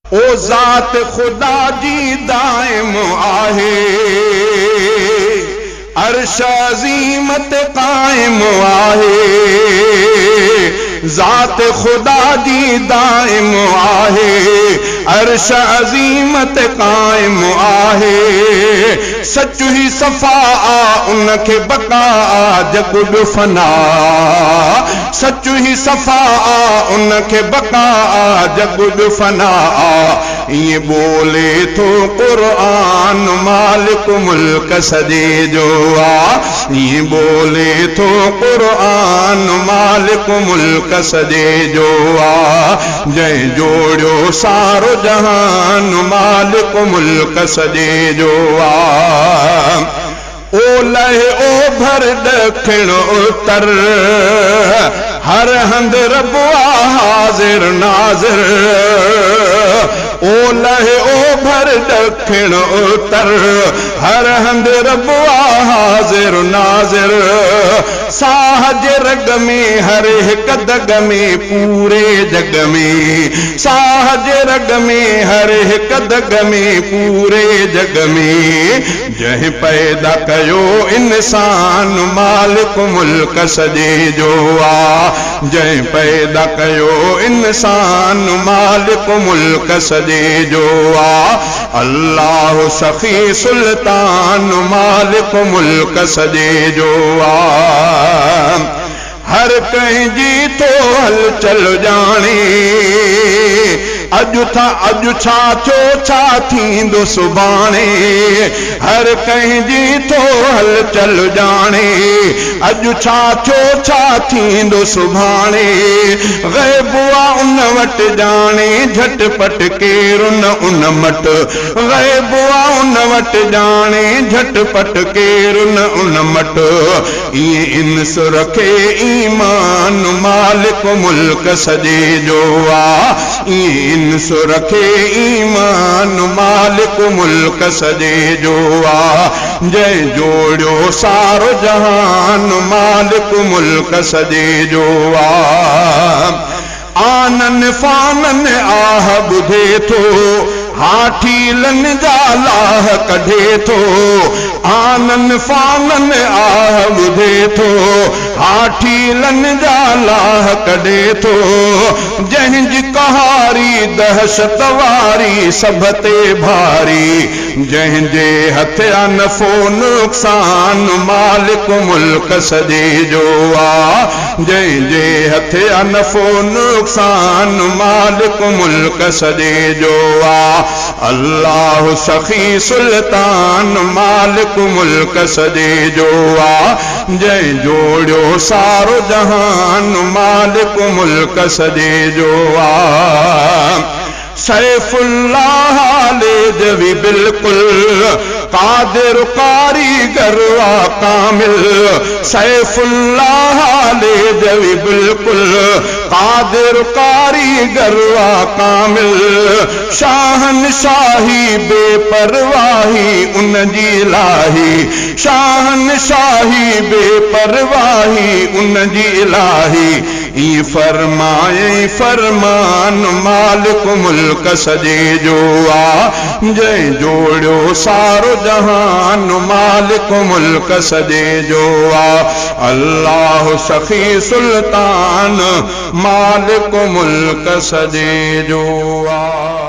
ओ ज़ात खुदा जी दाइम आहे, अर्श अज़ीम ते कायम आहे। ज़ात खुदा जी दाइम आहे, अर्श अज़ीम ते कायम आहे। सच ही सफ़ा आ उनखे बका जग फना, सच ही सफ़ा आ उनखे बका जग फना। ये बोले तो कुरान मालिक मुल्क सजे जो आ, ये बोले तो कुरान मालिक मुल्क सजे जो आ। जय जोड़ियो सारो जहान मालिक मुल्क सजे जो आ। ओलह ओभर ॾखिण उत्तर हर हंद रब हाज़िर नाज़िर। ओलह ओभर ॾखिण उत्तर हर हंद रब हाज़िर नाज़िर। साह जे रग में हर हिक दग में पूरे जग में, साह जे रग में हर हिक दग में पूरे जग में। जंहिं पैदा कयो इंसान मालिक मुल्क सजे जो आ, जंहिं पैदा कयो इंसान मालिक मुल्क सजे जो आ। अल्लाह सखी सुल्तान मालिक मुल्क सजे जो आ। हर कहीं जी तो हलचल जाने, अजु छा थियो छा थींदो सुभाणे। हर कहीं जी तो हलचल जाने, अजु छा थियो छा थींदो सुभाणे। ग़ैब आ उन वटि जाने झटपट केरु न उन मट, ग़ैब आ उन वटि जाने झटपट केरु न उन मट। ये इंस रखे ईमान मालिक मुल्क सजे जो आ, ये इंस रखे ईमान मालिक मुल्क सजे जो आ। जय जोड़ियो सारो जहान मालिक मुल्क सजे जो आ। आनन फानन आह बुधे थो, हाठीलन जा लाह कढे थो। आनन फानन आह बुधे थो, हाठीलन जा लाह कढे थो। जंहिंजी कहारी दहशत वारी सभ ते भारी, जंहिंजे हथ आ नफ़ो नुक़सान मालिक मुल्क सजे जो आ, जंहिंजे हथ आ नफ़ो नुक़सान मालिक मुल्क सजे जो आ। अल्लाह सखी सुल्तान मालिक मुल्क सजे जो आ। जय जोड़ियो सारो जहान मालिक मुल्क सजे जो आ। सैफुल्लाह लेजवी बिल्कुल कादिर कारीगर वा कामिल। सैफुल्लाह लेजवी बिल्कुल कादिर कारीगर वा कामिल। शाहनशाही बेपरवाही उन जी लाही, शाहनशाही बेपरवाही उन जी लाही। ई फरमाए फरमान मालिक मुल्क सजे जो आ। जय जोड़ियो सारो जहान मालिक मुल्क सजे जो आ। अल्लाह सखी सुल्तान मालिक मुल्क सजे जो आ।